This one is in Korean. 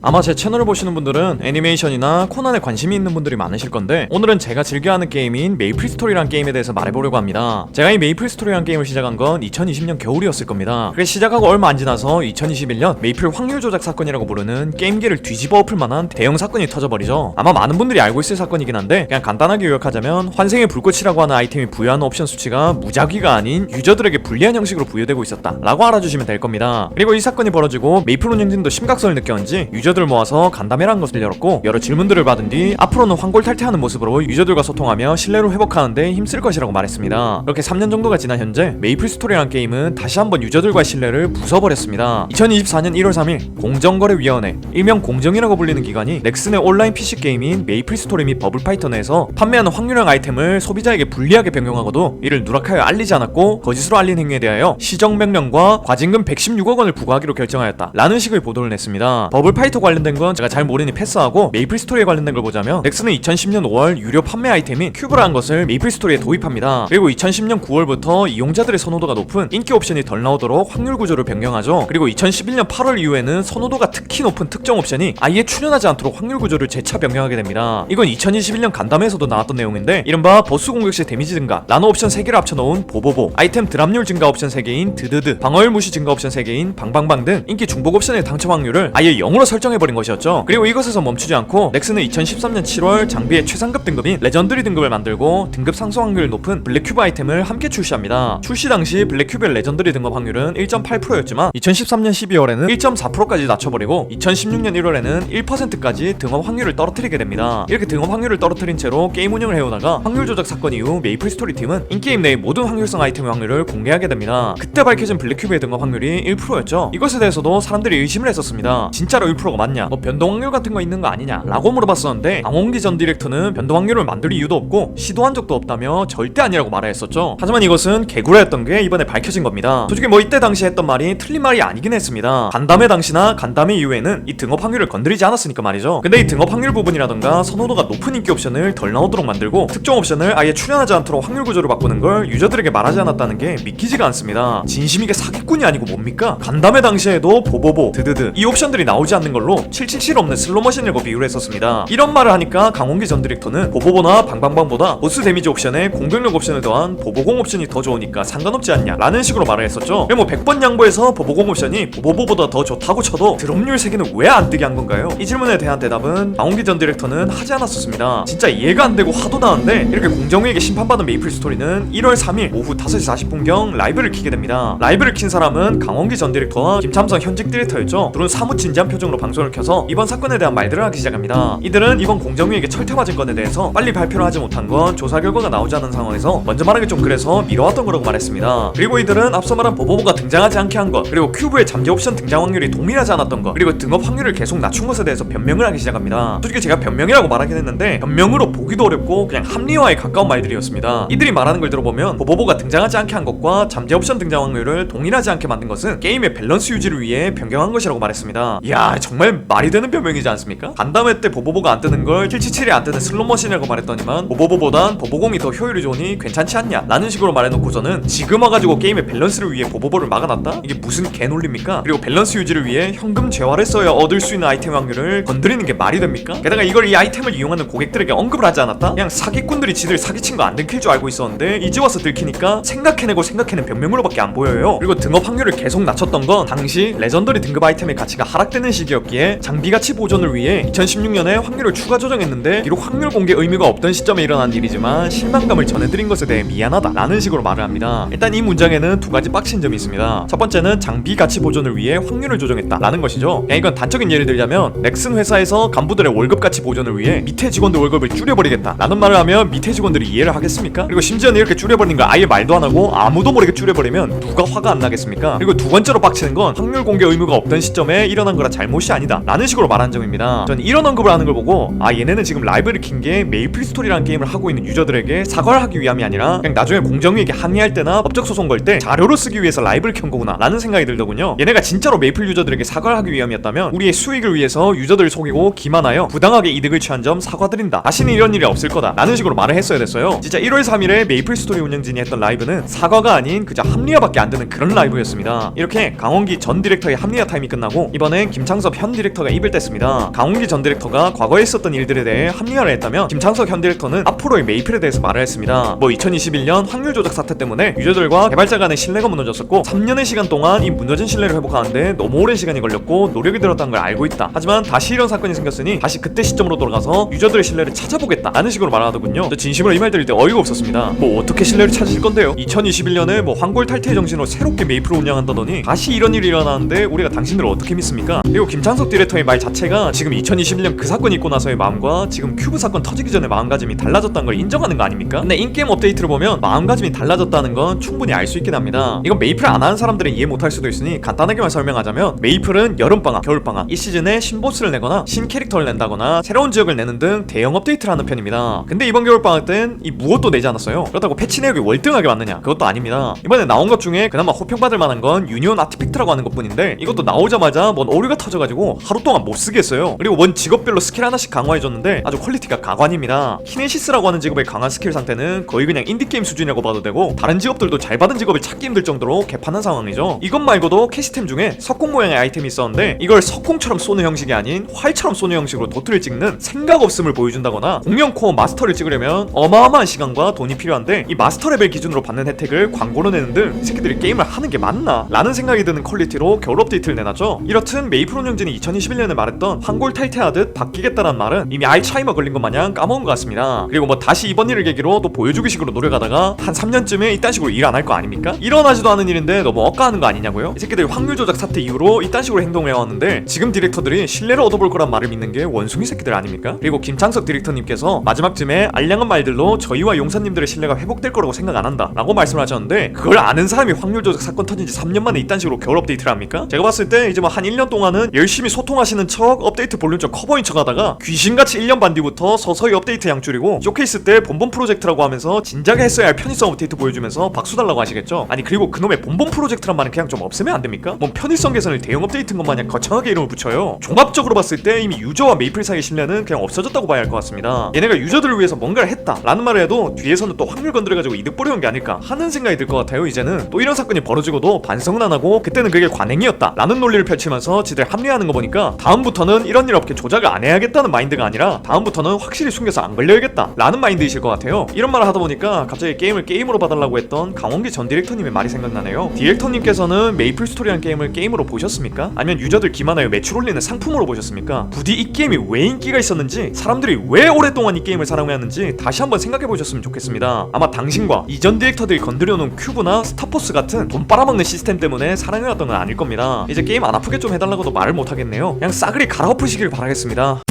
아마 제 채널을 보시는 분들은 애니메이션이나 코난에 관심이 있는 분들이 많으실 건데, 오늘은 제가 즐겨하는 게임인 메이플스토리란 게임에 대해서 말해보려고 합니다. 제가 이 메이플스토리란 게임을 시작한 건 2020년 겨울이었을 겁니다. 그래서 시작하고 얼마 안 지나서 2021년 메이플 확률 조작 사건이라고 부르는 게임계를 뒤집어 엎을 만한 대형 사건이 터져버리죠. 아마 많은 분들이 알고 있을 사건이긴 한데, 그냥 간단하게 요약하자면 환생의 불꽃이라고 하는 아이템이 부여하는 옵션 수치가 무작위가 아닌 유저들에게 불리한 형식으로 부여되고 있었다 라고 알아주시면 될 겁니다. 그리고 이 사건이 벌어지고 메이플 운영진도 심각성을 느꼈는지 유저들 모아서 간담회라는 것을 열었고, 여러 질문들을 받은 뒤 앞으로는 환골탈퇴하는 모습으로 유저들과 소통하며 신뢰를 회복하는데 힘쓸 것이라고 말했습니다. 이렇게 3년 정도가 지난 현재 메이플스토리라는 게임은 다시 한번 유저들과의 신뢰를 부숴버렸습니다. 2024년 1월 3일 공정거래위원회, 일명 공정이라고 불리는 기관이 넥슨의 온라인 PC 게임인 메이플스토리 및 버블파이터 내에서 판매하는 확률형 아이템을 소비자에게 불리하게 변경하고도 이를 누락하여 알리지 않았고 거짓으로 알린 행위에 대하여 시정명령과 과징금 116억 원을 부과하기로 결정하였다 라는 식의 보도를 냈습니다. 버블파이터 관련된 건 제가 잘 모르니 패스하고 메이플스토리에 관련된 걸 보자면, 넥슨은 2010년 5월 유료 판매 아이템인 큐브라는 것을 메이플스토리에 도입합니다. 그리고 2010년 9월부터 이용자들의 선호도가 높은 인기 옵션이 덜 나오도록 확률 구조를 변경하죠. 그리고 2011년 8월 이후에는 선호도가 특히 높은 특정 옵션이 아예 출연하지 않도록 확률 구조를 재차 변경하게 됩니다. 이건 2021년 간담회에서도 나왔던 내용인데, 이른바 보스 공격 시 데미지 증가, 나노 옵션 3개를 합쳐놓은 보보보, 아이템 드랍률 증가 옵션 3개인 드드드, 방어율 무시 증가 옵션 3개인 방방방 등 인기 중복 옵션의 당첨 확률을 아예 0으로 설정해버린 것이었죠. 그리고 이것에서 멈추지 않고 넥슨은 2013년 7월 장비의 최상급 등급인 레전드리 등급을 만들고 등급 상승 확률이 높은 블랙큐브 아이템을 함께 출시합니다. 출시 당시 블랙큐브의 레전드리 등급 확률은 1.8%였지만 2013년 12월에는 1.4%까지 낮춰버리고 2016년 1월에는 1%까지 등업 확률을 떨어뜨리게 됩니다. 이렇게 등업 확률을 떨어뜨린 채로 게임 운영을 해오다가 확률 조작 사건 이후 메이플스토리 팀은 인게임 내의 모든 확률성 아이템의 확률을 공개하게 됩니다. 그때 밝혀진 블랙큐브의 등업 확률이 1%였죠. 이것에 대해서도 사람들이 의심을 했었습니다. 진짜로 1%가 맞냐? 뭐 변동 확률 같은 거 있는 거 아니냐? 라고 물어봤었는데, 강홍기 전 디렉터는 변동 확률을 만들 이유도 없고 시도한 적도 없다며 절대 아니라고 말을 했었죠. 하지만 이것은 개구라였던 게 이번에 밝혀진 겁니다. 솔직히 뭐 이때 당시 했던 말이 틀린 말이 아니긴 했습니다. 간담회 당시나 간담회 이후에는 이 등업 확률을 건드리지 않았으니까 말이죠. 근데 이 등업 확률 부분이라던가 선호도가 높은 인기 옵션을 덜 나오도록 만들고 특정 옵션을 아예 출연하지 않도록 확률 구조를 바꾸는 걸 유저들에게 말하지 않았다는 게 믿기지가 않습니다. 진심 이게 사기꾼이 아니고 뭡니까? 간담회 당시에도 보보보, 드드드 이 옵션들이 나오지 않는 걸로 777 없는 슬로머신이라고 비유를 했었습니다. 이런 말을 하니까 강홍기 전 디렉터는 보보보나 방방방보다 보스 데미지 옵션에 공격력 옵션을 더한 보보공 옵션이 더 좋으니까 상관없지 않냐 라는 식으로 말을 했었죠. 뭐 100번 양보해서 보보공 옵션이 보보보보다 더 좋다고 쳐도 드롭률 3개는 왜 안 뜨게 한 건가요? 이 질문에 대한 대답은 강홍기 전 디렉터는 하지 않았었습니다. 진짜 이해가 안 되고 화도 나는데, 이렇게 공정위에게 심판받은 메이플스토리는 1월 3일 오후 5시 40분경 라이브를 키게 됩니다. 라이브를 킨 사람은 강홍기 전 디렉터와 김참성 현직 디렉터였죠. 둘은 사뭇 진지한 표정으로 방송을 켜서 이번 사건에 대한 말들을 하기 시작합니다. 이들은 이번 공정위에게 철퇴맞은 건에 대해서 빨리 발표를 하지 못한 건 조사 결과가 나오지 않은 상황에서 먼저 말하기 좀 그래서 미뤄왔던 거라고 말했습니다. 그리고 이들은 앞서 말한 보보보가 등장하지 않게 한 것, 그리고 큐브의 잠재 옵션 등장 확률이 동일하지 않았던 것, 그리고 등업 확률을 계속 낮춘 것에 대해서 변명을 하기 시작합니다. 솔직히 제가 변명이라고 말하긴 했는데 변명으로 보기도 어렵고 그냥 합리화에 가까운 말들이었습니다. 이들이 말하는 걸 들어보면 보보보가 등장하지 않게 한 것과 잠재 옵션 등장 확률을 동일하지 않게 만든 것은 게임의 밸런스 유지를 위해 변경한 것이라고 말했습니다. 이야, 정말 말이 되는 변명이지 않습니까? 간담회 때 보보보가 안 뜨는 걸 777이 안 뜨는 슬롯머신이라고 말했더니만 보보보보단 보보공이 더 효율이 좋으니 괜찮지 않냐? 라는 식으로 말해놓고서는 지금 와가지고 게임의 밸런스를 위해 보보보를 막아놨다? 이게 무슨 개논리입니까? 그리고 밸런스 유지를 위해 현금 재화를 써야 얻을 수 있는 아이템 확률을 건드리는 게 말이 됩니까? 게다가 이걸 이 아이템을 이용하는 고객들에게 언급을 하지 않았다? 그냥 사기꾼들이 지들 사기친 거 안 들킬 줄 알고 있었는데 이제 와서 들키니까 생각해낸 변명으로밖에 안 보여요. 그리고 등업 확률을 계속 낮췄던 건 당시 레전더리 등급 아이템의 가치가 하락되는 시기였기에 장비 가치 보존을 위해 2016년에 확률을 추가 조정했는데, 비록 확률 공개 의미가 없던 시점에 일어난 일이지만 실망감을 전해드린 것에 대해 미안하다 라는 식으로 말을 합니다. 일단 이 문장에는 두 가지 빡친 점이 있습니다. 첫 번째는 장비 가치 보존을 위해 확률을 조정했다 라는 것이죠. 이건 단적인 예를 들자면 넥슨 회사에서 간부들의 월급 가치 보존을 위해 밑에 직원들 월급을 줄여버리겠다 라는 말을 하면 밑에 직원들이 이해를 하겠습니까? 그리고 심지어는 이렇게 줄여버린 걸 아예 말도 안 하고 아무도 모르게 줄여버리면 누가 화가 안 나겠습니까? 그리고 두 번째로 빡치는 건 확률 공개 의무가 없던 시점에 일어난 거라 잘못이 아니다 라는 식으로 말한 점입니다. 전 이런 언급을 하는 걸 보고 얘네는 지금 라이브를 킨 게 메이플스토리라는 게임을 하고 있는 유저들에게 사과를 하기 위함이 아니라 그냥 나중에 공정위에게 항의할 때나 법적 소송 걸 때 자료로 쓰기 위해서 라이브를 켠 거구나 라는 생각이 들더군요. 얘네가 진짜로 메이플 유저들에게 사과를 하기 위함이었다면 우리의 수익을 위해서 유저들을 속이고 기만하여 부당하게 이득을 취한 점 사과드린다, 다시는 이런 일이 없을 거다 라는 식으로 말을 했어야 됐어요. 진짜 1월 3일에 메이플스토리 운영진이 했던 라이브는 사과가 아닌 그저 합리화밖에 안 되는 그런 라이브였습니다. 이렇게 강원기 전 디렉터의 합리화 타임이 끝나고 이번엔 김창섭 현 현 디렉터가 입을 뗐습니다. 강홍기 전 디렉터가 과거에 있었던 일들에 대해 합리화를 했다면 김창석 현 디렉터는 앞으로의 메이플에 대해서 말을 했습니다. 2021년 확률 조작 사태 때문에 유저들과 개발자 간의 신뢰가 무너졌었고 3년의 시간 동안 이 무너진 신뢰를 회복하는데 너무 오랜 시간이 걸렸고 노력이 들었다는 걸 알고 있다. 하지만 다시 이런 사건이 생겼으니 다시 그때 시점으로 돌아가서 유저들의 신뢰를 찾아보겠다 라는 식으로 말하더군요. 진심으로 이 말 들을 때 어이가 없었습니다. 어떻게 신뢰를 찾으실 건데요? 2021년에 황골 탈퇴 정신으로 새롭게 메이플을 운영한다더니 다시 이런 일이 일어나는데 우리가 당신들을 어떻게 믿습니까? 그리고 김창석 디렉터의 말 자체가 지금 2021년 그 사건이 있고 나서의 마음과 지금 큐브 사건 터지기 전의 마음가짐이 달라졌다는 걸 인정하는 거 아닙니까? 근데 인게임 업데이트를 보면 마음가짐이 달라졌다는 건 충분히 알 수 있긴 합니다. 이건 메이플 안 하는 사람들은 이해 못할 수도 있으니 간단하게만 설명하자면 메이플은 여름방학, 겨울방학 이 시즌에 신보스를 내거나 신캐릭터를 낸다거나 새로운 지역을 내는 등 대형 업데이트를 하는 편입니다. 근데 이번 겨울방학 땐 이 무엇도 내지 않았어요. 그렇다고 패치 내역이 월등하게 많느냐? 그것도 아닙니다. 이번에 나온 것 중에 그나마 호평받을 만한 건 유니온 아티팩트라고 하는 것뿐인데 이것도 나오자마자 뭔 오류가 터져가지고 하루 동안 못 쓰겠어요. 그리고 원 직업별로 스킬 하나씩 강화해줬는데 아주 퀄리티가 가관입니다. 키네시스라고 하는 직업의 강한 스킬 상태는 거의 그냥 인디게임 수준이라고 봐도 되고 다른 직업들도 잘 받은 직업을 찾기 힘들 정도로 개판한 상황이죠. 이것 말고도 캐시템 중에 석공 모양의 아이템이 있었는데 이걸 석공처럼 쏘는 형식이 아닌 활처럼 쏘는 형식으로 도트를 찍는 생각 없음을 보여준다거나 공룡 코어 마스터를 찍으려면 어마어마한 시간과 돈이 필요한데 이 마스터 레벨 기준으로 받는 혜택을 광고로 내는 등 이 새끼들이 게임을 하는 게 맞나? 라는 생각이 드는 퀄리티로 겨울 업데이트를 내놨죠. 이렇듯 메이플 운영진이 2021년에 말했던 황골 탈퇴하듯 바뀌겠다는 말은 이미 알츠하이머 걸린 것 마냥 까먹은 것 같습니다. 그리고 다시 이번 일을 계기로 또 보여주기 식으로 노력하다가 한 3년쯤에 이딴 식으로 일 안 할 거 아닙니까? 일어나지도 않은 일인데 너무 억까하는 거 아니냐고요? 이 새끼들이 확률 조작 사태 이후로 이딴 식으로 행동을 해왔는데 지금 디렉터들이 신뢰를 얻어볼 거란 말을 믿는 게 원숭이 새끼들 아닙니까? 그리고 김창석 디렉터님께서 마지막쯤에 알량한 말들로 저희와 용사님들의 신뢰가 회복될 거라고 생각 안 한다 라고 말씀을 하셨는데 그걸 아는 사람이 확률 조작 사건 터진 지 3년 만에 이딴 식으로 겨울 업데이트를 합니까? 제가 봤을 때 이제 한 1년 동안은 열심히 소통하시는 척 업데이트 볼륨 좀 커버인 척 하다가 귀신같이 1년 반 뒤부터 서서히 업데이트 양 줄이고 쇼케이스 때 본본 프로젝트라고 하면서 진작에 했어야 할 편의성 업데이트 보여주면서 박수 달라고 하시겠죠? 아니 그리고 그놈의 본본 프로젝트란 말은 그냥 좀 없으면 안 됩니까? 뭔 편의성 개선을 대형 업데이트인 것 마냥 거창하게 이름을 붙여요. 종합적으로 봤을 때 이미 유저와 메이플 사이의 신뢰는 그냥 없어졌다고 봐야 할 것 같습니다. 얘네가 유저들을 위해서 뭔가를 했다 라는 말을 해도 뒤에서는 또 확률 건드려가지고 이득 보려는 게 아닐까 하는 생각이 들 것 같아요. 이제는 또 이런 사건이 벌어지고도 반성은 안 하고 그때는 그게 관행이었다 라는 논리를 펼치면서 지들 합리화하는 거 보니까 다음부터는 이런 일 없게 조작을 안 해야겠다는 마인드가 아니라 다음부터는 확실히 숨겨서 안 걸려야겠다 라는 마인드이실 것 같아요. 이런 말을 하다 보니까 갑자기 게임을 게임으로 봐달라고 했던 강원기 전 디렉터님의 말이 생각나네요. 디렉터님께서는 메이플 스토리라는 게임을 게임으로 보셨습니까? 아니면 유저들 기만하여 매출 올리는 상품으로 보셨습니까? 부디 이 게임이 왜 인기가 있었는지 사람들이 왜 오랫동안 이 게임을 사랑해왔는지 다시 한번 생각해보셨으면 좋겠습니다. 아마 당신과 이전 디렉터들이 건드려놓은 큐브나 스타포스 같은 돈 빨아먹는 시스템 때문에 사랑해왔던 건 아닐 겁니다. 이제 게임 안 아프게 좀 해달라고도 말을 못하겠네요. 그냥 싸그리 갈아엎으시길 바라겠습니다.